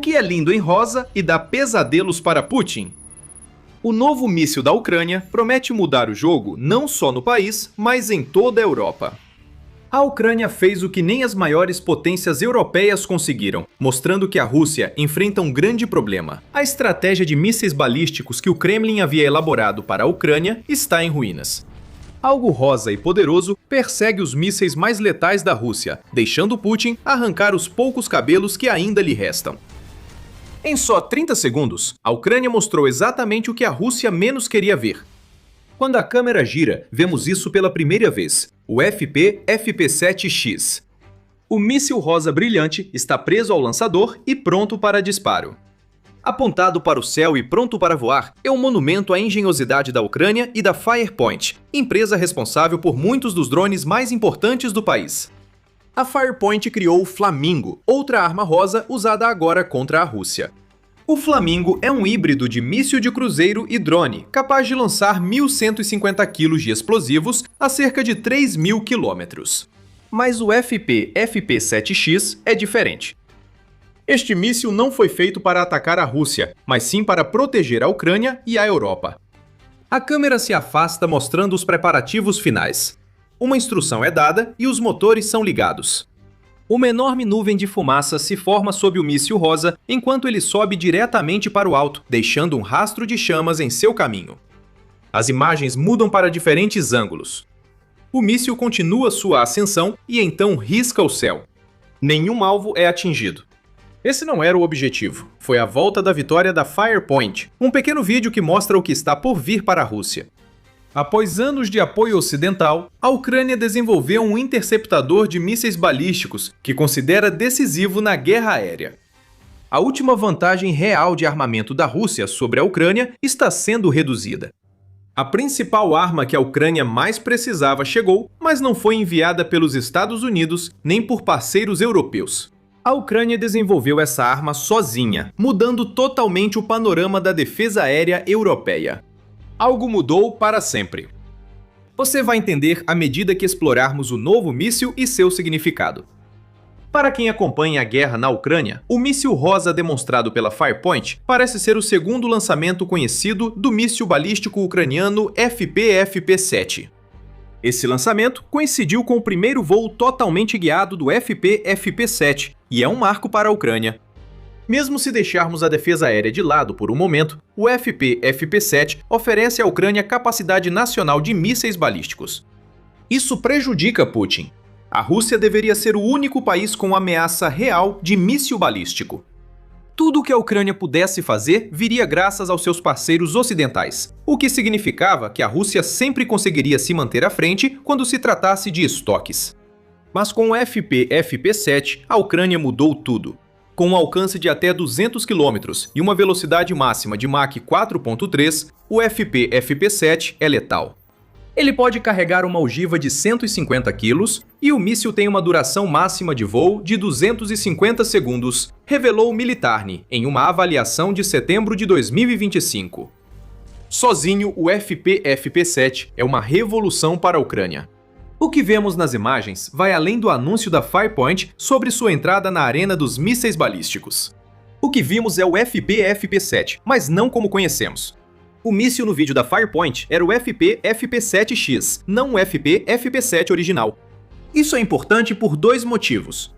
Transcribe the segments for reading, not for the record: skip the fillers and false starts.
que é lindo em rosa e dá pesadelos para Putin. O novo míssil da Ucrânia promete mudar o jogo não só no país, mas em toda a Europa. A Ucrânia fez o que nem as maiores potências europeias conseguiram, mostrando que a Rússia enfrenta um grande problema. A estratégia de mísseis balísticos que o Kremlin havia elaborado para a Ucrânia está em ruínas. Algo rosa e poderoso persegue os mísseis mais letais da Rússia, deixando Putin arrancar os poucos cabelos que ainda lhe restam. Em só 30 segundos, a Ucrânia mostrou exatamente o que a Rússia menos queria ver. Quando a câmera gira, vemos isso pela primeira vez, o FP-FP7X. O míssil rosa brilhante está preso ao lançador e pronto para disparo. Apontado para o céu e pronto para voar, é um monumento à engenhosidade da Ucrânia e da Firepoint, empresa responsável por muitos dos drones mais importantes do país. A Firepoint criou o Flamingo, outra arma rosa usada agora contra a Rússia. O Flamingo é um híbrido de míssil de cruzeiro e drone, capaz de lançar 1.150 kg de explosivos a cerca de 3.000 km. Mas o FP-FP7X é diferente. Este míssil não foi feito para atacar a Rússia, mas sim para proteger a Ucrânia e a Europa. A câmera se afasta mostrando os preparativos finais. Uma instrução é dada e os motores são ligados. Uma enorme nuvem de fumaça se forma sob o míssil rosa enquanto ele sobe diretamente para o alto, deixando um rastro de chamas em seu caminho. As imagens mudam para diferentes ângulos. O míssil continua sua ascensão e então risca o céu. Nenhum alvo é atingido. Esse não era o objetivo. Foi a volta da vitória da Firepoint, um pequeno vídeo que mostra o que está por vir para a Rússia. Após anos de apoio ocidental, a Ucrânia desenvolveu um interceptador de mísseis balísticos que considera decisivo na guerra aérea. A última vantagem real de armamento da Rússia sobre a Ucrânia está sendo reduzida. A principal arma que a Ucrânia mais precisava chegou, mas não foi enviada pelos Estados Unidos nem por parceiros europeus. A Ucrânia desenvolveu essa arma sozinha, mudando totalmente o panorama da defesa aérea europeia. Algo mudou para sempre. Você vai entender à medida que explorarmos o novo míssil e seu significado. Para quem acompanha a guerra na Ucrânia, o míssil rosa demonstrado pela Firepoint parece ser o segundo lançamento conhecido do míssil balístico ucraniano FP-FP7. Esse lançamento coincidiu com o primeiro voo totalmente guiado do FP-FP7 e é um marco para a Ucrânia. Mesmo se deixarmos a defesa aérea de lado por um momento, o FP-FP7 oferece à Ucrânia capacidade nacional de mísseis balísticos. Isso prejudica Putin. A Rússia deveria ser o único país com ameaça real de míssil balístico. Tudo o que a Ucrânia pudesse fazer viria graças aos seus parceiros ocidentais, o que significava que a Rússia sempre conseguiria se manter à frente quando se tratasse de estoques. Mas com o FP-FP7, a Ucrânia mudou tudo. Com um alcance de até 200 km e uma velocidade máxima de Mach 4.3, o FP-FP7 é letal. Ele pode carregar uma ogiva de 150 kg e o míssil tem uma duração máxima de voo de 250 segundos, revelou o Militarny em uma avaliação de setembro de 2025. Sozinho, o FP-FP7 é uma revolução para a Ucrânia. O que vemos nas imagens vai além do anúncio da Firepoint sobre sua entrada na arena dos mísseis balísticos. O que vimos é o FP-FP7, mas não como conhecemos. O míssil no vídeo da Firepoint era o FP-FP7X, não o FP-FP7 original. Isso é importante por dois motivos.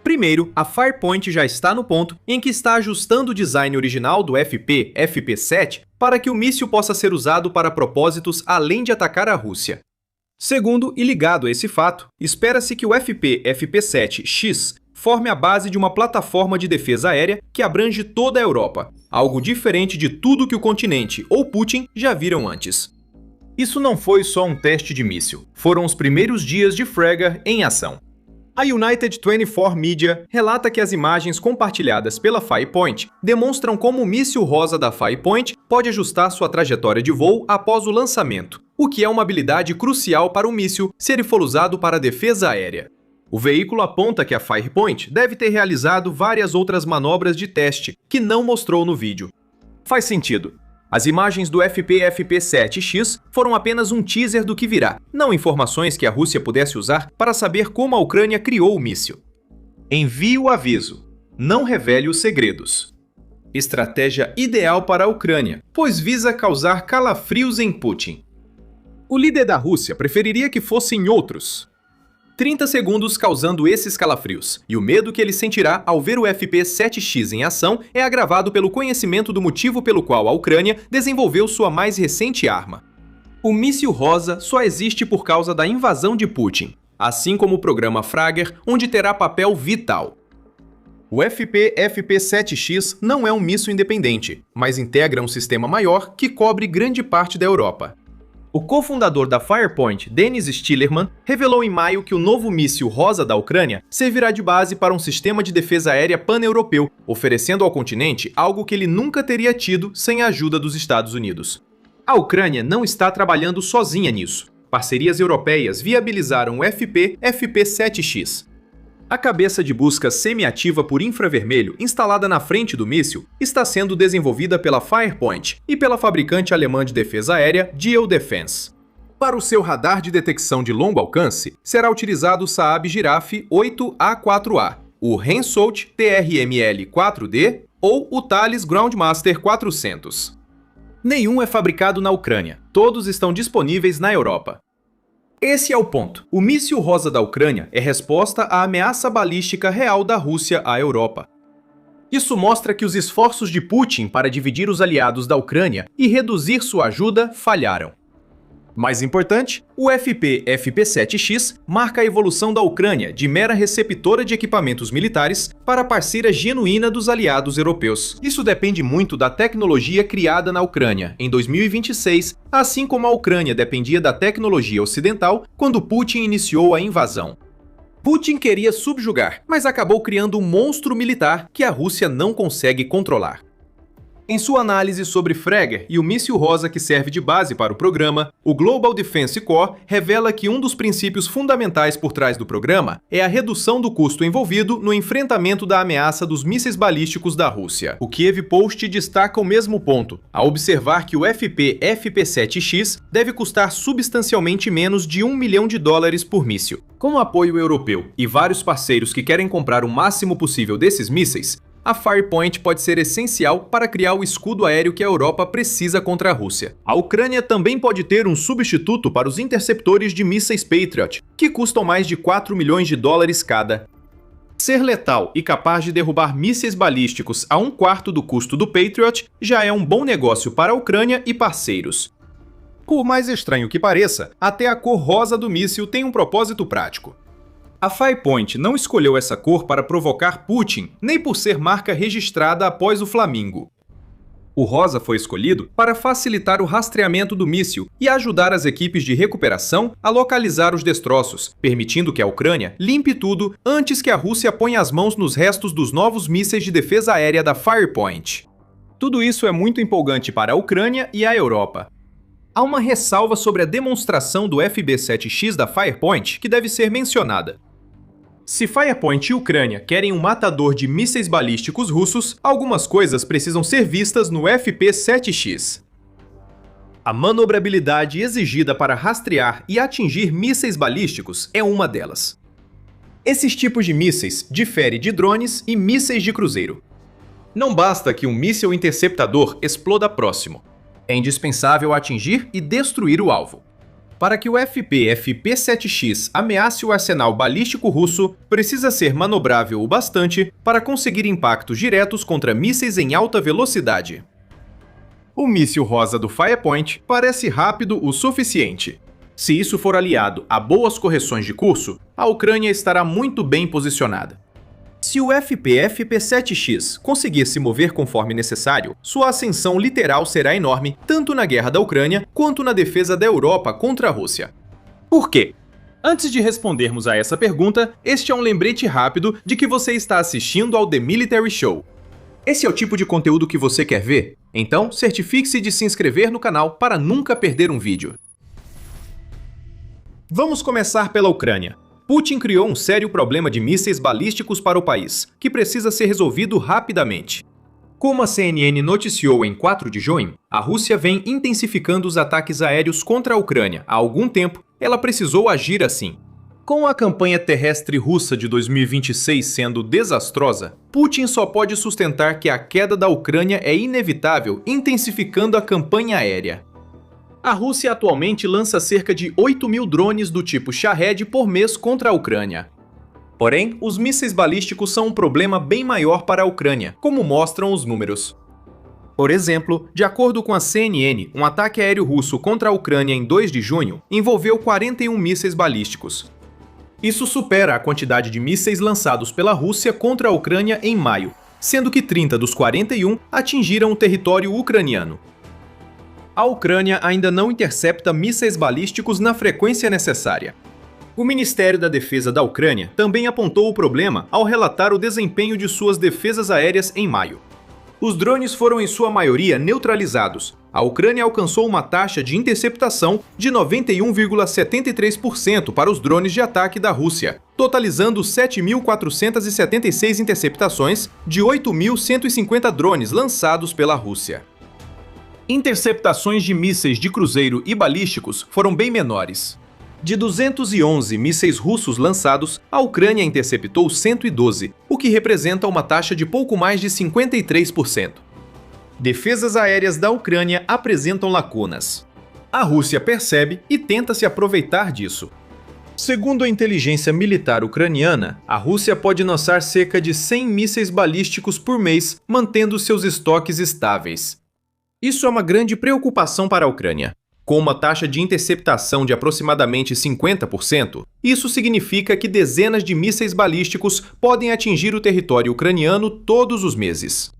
Primeiro, a Firepoint já está no ponto em que está ajustando o design original do FP-FP7 para que o míssil possa ser usado para propósitos além de atacar a Rússia. Segundo, e ligado a esse fato, espera-se que o FP-FP7X forme a base de uma plataforma de defesa aérea que abrange toda a Europa, algo diferente de tudo que o continente ou Putin já viram antes. Isso não foi só um teste de míssil, foram os primeiros dias de Frega em ação. A United 24 Media relata que as imagens compartilhadas pela Firepoint demonstram como o míssil rosa da Firepoint pode ajustar sua trajetória de voo após o lançamento, o que é uma habilidade crucial para o míssil se ele for usado para a defesa aérea. O veículo aponta que a Firepoint deve ter realizado várias outras manobras de teste que não mostrou no vídeo. Faz sentido. As imagens do FP-FP7X foram apenas um teaser do que virá, não informações que a Rússia pudesse usar para saber como a Ucrânia criou o míssil. Envie o aviso. não revele os segredos. Estratégia ideal para a Ucrânia, pois visa causar calafrios em Putin. O líder da Rússia preferiria que fossem outros. 30 segundos causando esses calafrios, e o medo que ele sentirá ao ver o FP-7X em ação é agravado pelo conhecimento do motivo pelo qual a Ucrânia desenvolveu sua mais recente arma. O míssil rosa só existe por causa da invasão de Putin, assim como o programa Fragger, onde terá papel vital. O FP-7X não é um míssil independente, mas integra um sistema maior que cobre grande parte da Europa. O cofundador da Firepoint, Denis Stillerman, revelou em maio que o novo míssil rosa da Ucrânia servirá de base para um sistema de defesa aérea pan-europeu, oferecendo ao continente algo que ele nunca teria tido sem a ajuda dos Estados Unidos. A Ucrânia não está trabalhando sozinha nisso. Parcerias europeias viabilizaram o FP-7X. A cabeça de busca semi-ativa por infravermelho instalada na frente do míssil está sendo desenvolvida pela Firepoint e pela fabricante alemã de defesa aérea Diehl Defence. Para o seu radar de detecção de longo alcance, será utilizado o Saab Giraffe 8A4A, o Hensoldt TRML-4D ou o Thales Groundmaster 400. Nenhum é fabricado na Ucrânia, todos estão disponíveis na Europa. Esse é o ponto. O míssil rosa da Ucrânia é resposta à ameaça balística real da Rússia à Europa. Isso mostra que os esforços de Putin para dividir os aliados da Ucrânia e reduzir sua ajuda falharam. Mais importante, o FP-7X marca a evolução da Ucrânia de mera receptora de equipamentos militares para parceira genuína dos aliados europeus. Isso depende muito da tecnologia criada na Ucrânia em 2026, assim como a Ucrânia dependia da tecnologia ocidental quando Putin iniciou a invasão. Putin queria subjugar, mas acabou criando um monstro militar que a Rússia não consegue controlar. Em sua análise sobre Fragger e o míssil rosa que serve de base para o programa, o Global Defense Corps revela que um dos princípios fundamentais por trás do programa é a redução do custo envolvido no enfrentamento da ameaça dos mísseis balísticos da Rússia. O Kiev Post destaca o mesmo ponto, ao observar que o FP-7X deve custar substancialmente menos de $1 milhão por míssil. Com o apoio europeu e vários parceiros que querem comprar o máximo possível desses mísseis, a Firepoint pode ser essencial para criar o escudo aéreo que a Europa precisa contra a Rússia. A Ucrânia também pode ter um substituto para os interceptores de mísseis Patriot, que custam mais de $4 milhões cada. Ser letal e capaz de derrubar mísseis balísticos a 1/4 do custo do Patriot já é um bom negócio para a Ucrânia e parceiros. Por mais estranho que pareça, até a cor rosa do míssil tem um propósito prático. A Firepoint não escolheu essa cor para provocar Putin, nem por ser marca registrada após o Flamingo. O rosa foi escolhido para facilitar o rastreamento do míssil e ajudar as equipes de recuperação a localizar os destroços, permitindo que a Ucrânia limpe tudo antes que a Rússia ponha as mãos nos restos dos novos mísseis de defesa aérea da Firepoint. Tudo isso é muito empolgante para a Ucrânia e a Europa. Há uma ressalva sobre a demonstração do FP-7X da Firepoint que deve ser mencionada. Se Firepoint e Ucrânia querem um matador de mísseis balísticos russos, algumas coisas precisam ser vistas no FP-7X. A manobrabilidade exigida para rastrear e atingir mísseis balísticos é uma delas. Esses tipos de mísseis diferem de drones e mísseis de cruzeiro. Não basta que um míssil interceptador exploda próximo. É indispensável atingir e destruir o alvo. Para que o FP-7X ameace o arsenal balístico russo, precisa ser manobrável o bastante para conseguir impactos diretos contra mísseis em alta velocidade. O míssil rosa do Firepoint parece rápido o suficiente. Se isso for aliado a boas correções de curso, a Ucrânia estará muito bem posicionada. Se o FP-7X conseguir se mover conforme necessário, sua ascensão literal será enorme, tanto na guerra da Ucrânia quanto na defesa da Europa contra a Rússia. Por quê? Antes de respondermos a essa pergunta, este é um lembrete rápido de que você está assistindo ao The Military Show. Esse é o tipo de conteúdo que você quer ver? Então, certifique-se de se inscrever no canal para nunca perder um vídeo. Vamos começar pela Ucrânia. Putin criou um sério problema de mísseis balísticos para o país, que precisa ser resolvido rapidamente. Como a CNN noticiou em 4 de junho, a Rússia vem intensificando os ataques aéreos contra a Ucrânia há algum tempo, ela precisou agir assim. Com a campanha terrestre russa de 2026 sendo desastrosa, Putin só pode sustentar que a queda da Ucrânia é inevitável, intensificando a campanha aérea. A Rússia atualmente lança cerca de 8.000 drones do tipo Shahed por mês contra a Ucrânia. Porém, os mísseis balísticos são um problema bem maior para a Ucrânia, como mostram os números. Por exemplo, de acordo com a CNN, um ataque aéreo russo contra a Ucrânia em 2 de junho envolveu 41 mísseis balísticos. Isso supera a quantidade de mísseis lançados pela Rússia contra a Ucrânia em maio, sendo que 30 dos 41 atingiram o território ucraniano. A Ucrânia ainda não intercepta mísseis balísticos na frequência necessária. O Ministério da Defesa da Ucrânia também apontou o problema ao relatar o desempenho de suas defesas aéreas em maio. Os drones foram em sua maioria neutralizados. A Ucrânia alcançou uma taxa de interceptação de 91,73% para os drones de ataque da Rússia, totalizando 7.476 interceptações de 8.150 drones lançados pela Rússia. Interceptações de mísseis de cruzeiro e balísticos foram bem menores. De 211 mísseis russos lançados, a Ucrânia interceptou 112, o que representa uma taxa de pouco mais de 53%. Defesas aéreas da Ucrânia apresentam lacunas. A Rússia percebe e tenta se aproveitar disso. Segundo a inteligência militar ucraniana, a Rússia pode lançar cerca de 100 mísseis balísticos por mês, mantendo seus estoques estáveis. Isso é uma grande preocupação para a Ucrânia. Com uma taxa de interceptação de aproximadamente 50%, isso significa que dezenas de mísseis balísticos podem atingir o território ucraniano todos os meses.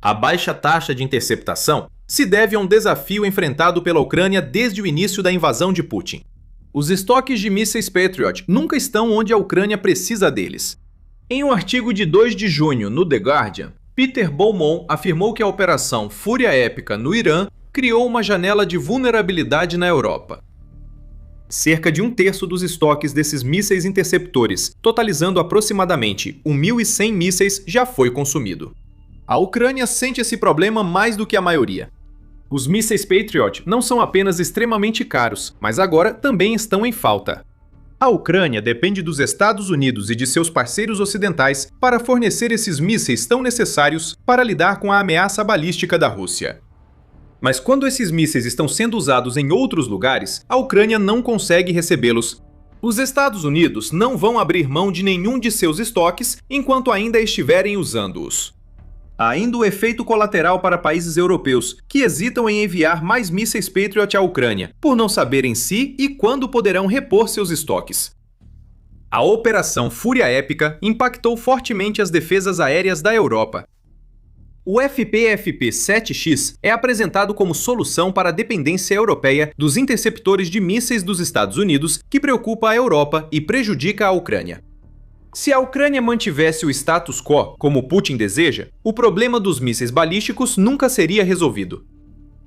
A baixa taxa de interceptação se deve a um desafio enfrentado pela Ucrânia desde o início da invasão de Putin. Os estoques de mísseis Patriot nunca estão onde a Ucrânia precisa deles. Em um artigo de 2 de junho no The Guardian, Peter Beaumont afirmou que a Operação Fúria Épica no Irã criou uma janela de vulnerabilidade na Europa. Cerca de 1/3 dos estoques desses mísseis interceptores, totalizando aproximadamente 1.100 mísseis, já foi consumido. A Ucrânia sente esse problema mais do que a maioria. Os mísseis Patriot não são apenas extremamente caros, mas agora também estão em falta. A Ucrânia depende dos Estados Unidos e de seus parceiros ocidentais para fornecer esses mísseis tão necessários para lidar com a ameaça balística da Rússia. Mas quando esses mísseis estão sendo usados em outros lugares, a Ucrânia não consegue recebê-los. Os Estados Unidos não vão abrir mão de nenhum de seus estoques enquanto ainda estiverem usando-os. Há ainda o efeito colateral para países europeus, que hesitam em enviar mais mísseis Patriot à Ucrânia, por não saberem se e quando poderão repor seus estoques. A Operação Fúria Épica impactou fortemente as defesas aéreas da Europa. O FPFP-7X é apresentado como solução para a dependência europeia dos interceptores de mísseis dos Estados Unidos, que preocupa a Europa e prejudica a Ucrânia. Se a Ucrânia mantivesse o status quo, como Putin deseja, o problema dos mísseis balísticos nunca seria resolvido.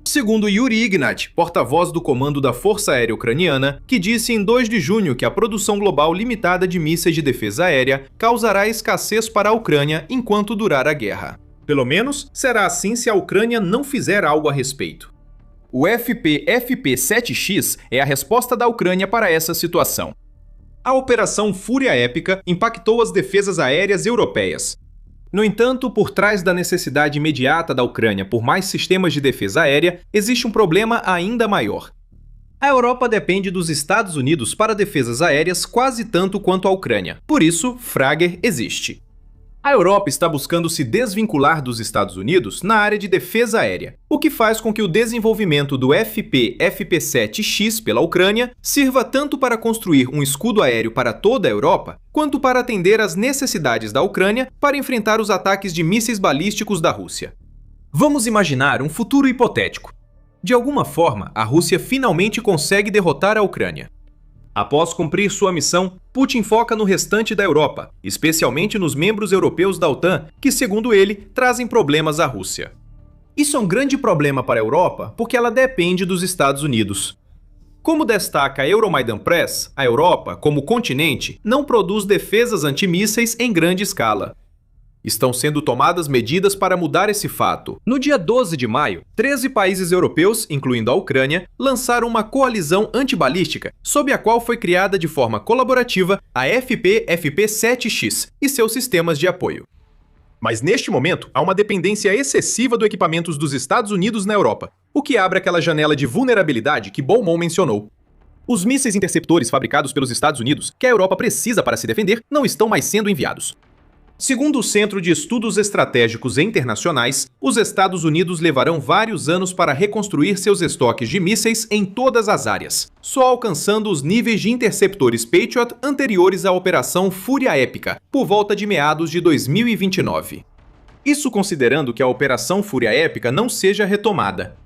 Segundo Yuri Ignat, porta-voz do comando da Força Aérea Ucraniana, que disse em 2 de junho que a produção global limitada de mísseis de defesa aérea causará escassez para a Ucrânia enquanto durar a guerra. Pelo menos, será assim se a Ucrânia não fizer algo a respeito. O FPFP-7X é a resposta da Ucrânia para essa situação. A Operação Fúria Épica impactou as defesas aéreas europeias. No entanto, por trás da necessidade imediata da Ucrânia por mais sistemas de defesa aérea, existe um problema ainda maior. A Europa depende dos Estados Unidos para defesas aéreas quase tanto quanto a Ucrânia. Por isso, Frager existe. A Europa está buscando se desvincular dos Estados Unidos na área de defesa aérea, o que faz com que o desenvolvimento do FP-FP7X pela Ucrânia sirva tanto para construir um escudo aéreo para toda a Europa, quanto para atender às necessidades da Ucrânia para enfrentar os ataques de mísseis balísticos da Rússia. Vamos imaginar um futuro hipotético. De alguma forma, a Rússia finalmente consegue derrotar a Ucrânia. Após cumprir sua missão, Putin foca no restante da Europa, especialmente nos membros europeus da OTAN, que, segundo ele, trazem problemas à Rússia. Isso é um grande problema para a Europa porque ela depende dos Estados Unidos. Como destaca a Euromaidan Press, a Europa, como continente, não produz defesas antimísseis em grande escala. Estão sendo tomadas medidas para mudar esse fato. No dia 12 de maio, 13 países europeus, incluindo a Ucrânia, lançaram uma coalizão antibalística, sob a qual foi criada de forma colaborativa a FP-FP7X e seus sistemas de apoio. Mas neste momento, há uma dependência excessiva do equipamentos dos Estados Unidos na Europa, o que abre aquela janela de vulnerabilidade que Beaumont mencionou. Os mísseis interceptores fabricados pelos Estados Unidos, que a Europa precisa para se defender, não estão mais sendo enviados. Segundo o Centro de Estudos Estratégicos Internacionais, os Estados Unidos levarão vários anos para reconstruir seus estoques de mísseis em todas as áreas, só alcançando os níveis de interceptores Patriot anteriores à Operação Fúria Épica, por volta de meados de 2029. Isso considerando que a Operação Fúria Épica não seja retomada.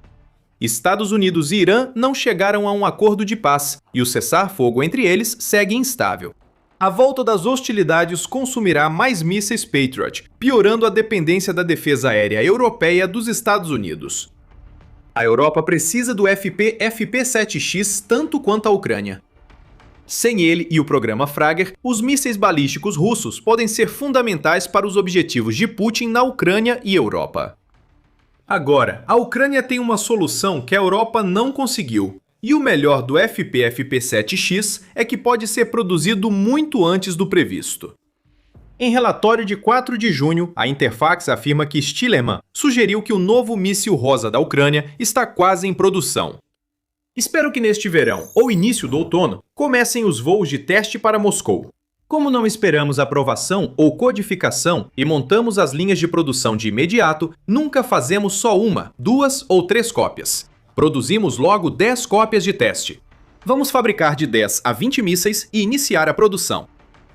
Estados Unidos e Irã não chegaram a um acordo de paz, e o cessar-fogo entre eles segue instável. A volta das hostilidades consumirá mais mísseis Patriot, piorando a dependência da defesa aérea europeia dos Estados Unidos. A Europa precisa do FP-FP7X tanto quanto a Ucrânia. Sem ele e o programa Fragger, os mísseis balísticos russos podem ser fundamentais para os objetivos de Putin na Ucrânia e Europa. Agora, a Ucrânia tem uma solução que a Europa não conseguiu. E o melhor do FP-FP7X é que pode ser produzido muito antes do previsto. Em relatório de 4 de junho, a Interfax afirma que Stilleman sugeriu que o novo míssil rosa da Ucrânia está quase em produção. Espero que neste verão, ou início do outono, comecem os voos de teste para Moscou. Como não esperamos aprovação ou codificação e montamos as linhas de produção de imediato, nunca fazemos só uma, 2 ou 3 cópias. Produzimos logo 10 cópias de teste. Vamos fabricar de 10 a 20 mísseis e iniciar a produção.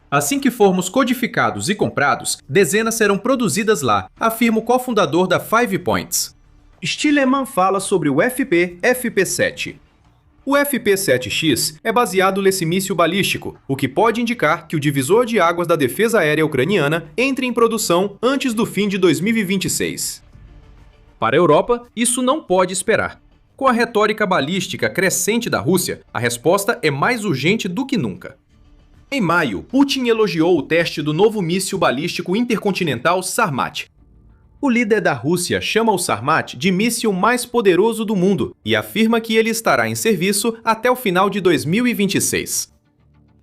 Assim que formos codificados e comprados, dezenas serão produzidas lá, afirma o cofundador da 5 Points. Stilleman fala sobre o FP-FP7. O FP-7X é baseado nesse míssil balístico, o que pode indicar que o divisor de águas da defesa aérea ucraniana entre em produção antes do fim de 2026. Para a Europa, isso não pode esperar. Com a retórica balística crescente da Rússia, a resposta é mais urgente do que nunca. Em maio, Putin elogiou o teste do novo míssil balístico intercontinental Sarmat. O líder da Rússia chama o Sarmat de míssil mais poderoso do mundo e afirma que ele estará em serviço até o final de 2026.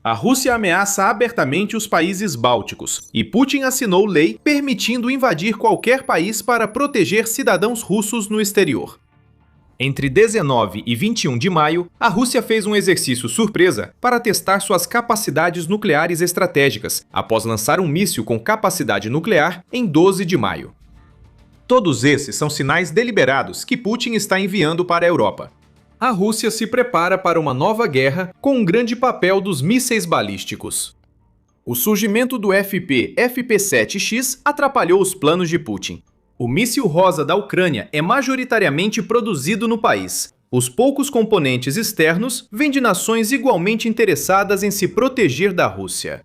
A Rússia ameaça abertamente os países bálticos e Putin assinou lei permitindo invadir qualquer país para proteger cidadãos russos no exterior. Entre 19 e 21 de maio, a Rússia fez um exercício surpresa para testar suas capacidades nucleares estratégicas, após lançar um míssil com capacidade nuclear em 12 de maio. Todos esses são sinais deliberados que Putin está enviando para a Europa. A Rússia se prepara para uma nova guerra com um grande papel dos mísseis balísticos. O surgimento do FP-FP7X atrapalhou os planos de Putin. O míssil rosa da Ucrânia é majoritariamente produzido no país. Os poucos componentes externos vêm de nações igualmente interessadas em se proteger da Rússia.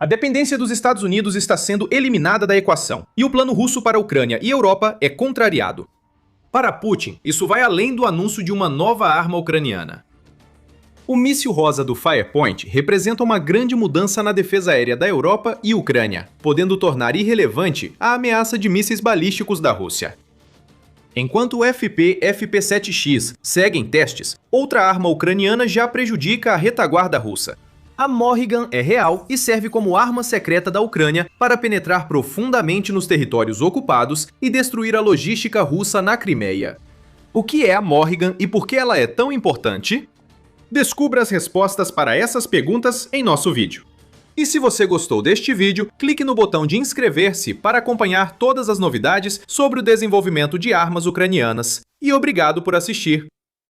A dependência dos Estados Unidos está sendo eliminada da equação, e o plano russo para a Ucrânia e Europa é contrariado. Para Putin, isso vai além do anúncio de uma nova arma ucraniana. O míssil rosa do Firepoint representa uma grande mudança na defesa aérea da Europa e Ucrânia, podendo tornar irrelevante a ameaça de mísseis balísticos da Rússia. Enquanto o FP-FP7X segue em testes, outra arma ucraniana já prejudica a retaguarda russa. A Morrigan é real e serve como arma secreta da Ucrânia para penetrar profundamente nos territórios ocupados e destruir a logística russa na Crimeia. O que é a Morrigan e por que ela é tão importante? Descubra as respostas para essas perguntas em nosso vídeo. E se você gostou deste vídeo, clique no botão de inscrever-se para acompanhar todas as novidades sobre o desenvolvimento de armas ucranianas. E obrigado por assistir!